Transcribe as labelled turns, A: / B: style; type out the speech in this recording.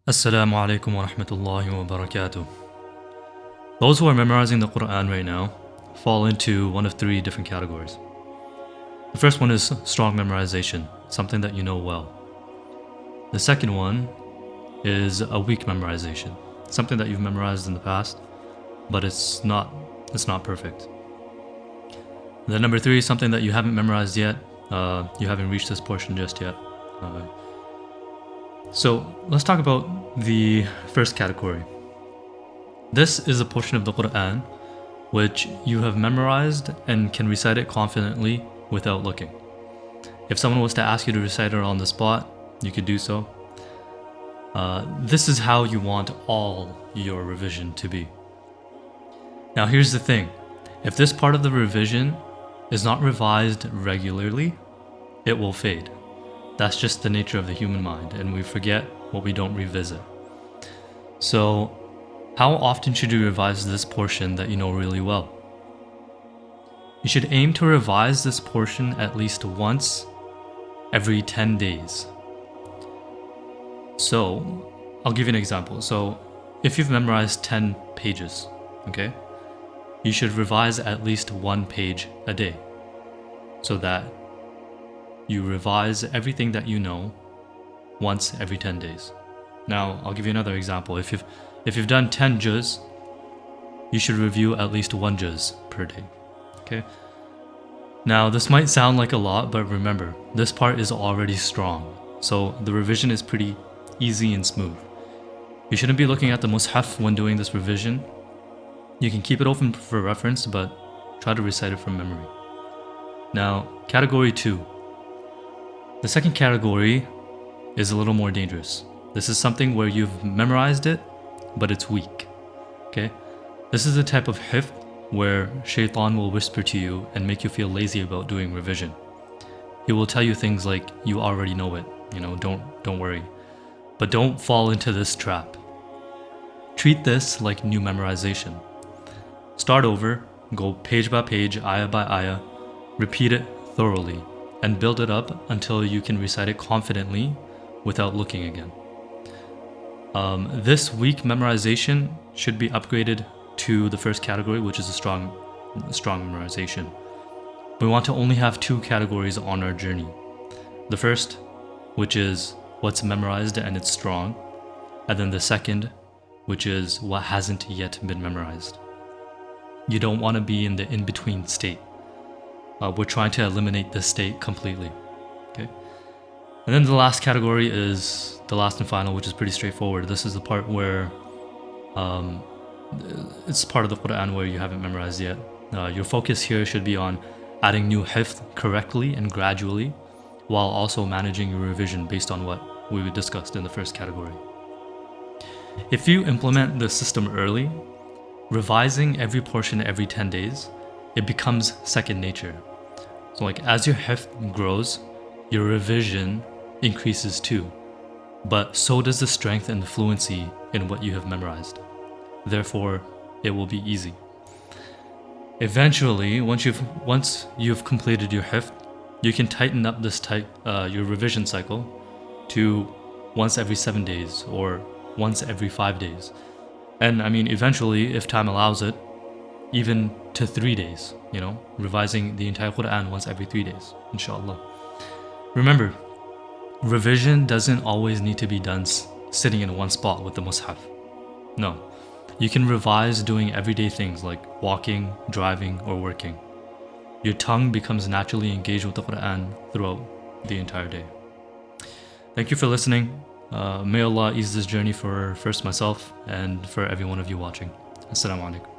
A: Assalamu alaikum wa rahmatullahi wa barakatuh. Those who are memorizing the Qur'an right now fall into one of three different categories. The first one is strong memorization, something that you know well. The second one is a weak memorization, something that you've memorized in the past, but it's not perfect. Then number three is something that you haven't memorized yet. You haven't reached this portion just yet. So let's talk about the first category. This is a portion of the Qur'an which you have memorized and can recite it confidently without looking. If someone was to ask you to recite it on the spot, you could do so. This is how you want all your revision to be. Now here's the thing. If this part of the revision is not revised regularly, it will fade. That's just the nature of the human mind, and we forget what we don't revisit. So, how often should you revise this portion that you know really well? You should aim to revise this portion at least once every 10 days. So, I'll give you an example. So, if you've memorized 10 pages, okay, you should revise at least one page a day, so that you revise everything that you know once every 10 days. Now, I'll give you another example. If you've done 10 juz, you should review at least one juz per day. Okay? Now, this might sound like a lot, but remember, this part is already strong, so the revision is pretty easy and smooth. You shouldn't be looking at the mushaf when doing this revision. You can keep it open for reference, but try to recite it from memory. Now, category 2. The second category is a little more dangerous. This is something where you've memorized it, but it's weak. Okay? This is a type of hifdh where shaitan will whisper to you and make you feel lazy about doing revision. He will tell you things like, you already know it, don't worry. But don't fall into this trap. Treat this like new memorization. Start over, go page by page, ayah by ayah, repeat it thoroughly, and build it up until you can recite it confidently without looking again. This weak memorization should be upgraded to the first category, which is a strong memorization. We want to only have two categories on our journey. The first, which is what's memorized and it's strong, and then the second, which is what hasn't yet been memorized. You don't want to be in the in-between state. We're trying to eliminate this state completely. Okay. And then the last category is the last and final, which is pretty straightforward. This is the part where it's part of the Qur'an where you haven't memorized yet. Your focus here should be on adding new hifdh correctly and gradually, while also managing your revision based on what we discussed in the first category. If you implement the system early, revising every portion every 10 days, it becomes second nature. So as your hifdh grows, your revision increases too. But so does the strength and the fluency in what you have memorized. Therefore, it will be easy. Eventually, once you've completed your hifdh, you can tighten up your revision cycle to once every 7 days or once every 5 days. And eventually, if time allows it, even to 3 days, revising the entire Qur'an once every 3 days, inshallah. Remember, revision doesn't always need to be done sitting in one spot with the mushaf. No, you can revise doing everyday things like walking, driving, or working. Your tongue becomes naturally engaged with the Qur'an throughout the entire day. Thank you for listening. May Allah ease this journey for first myself and for every one of you watching. Assalamu alaikum.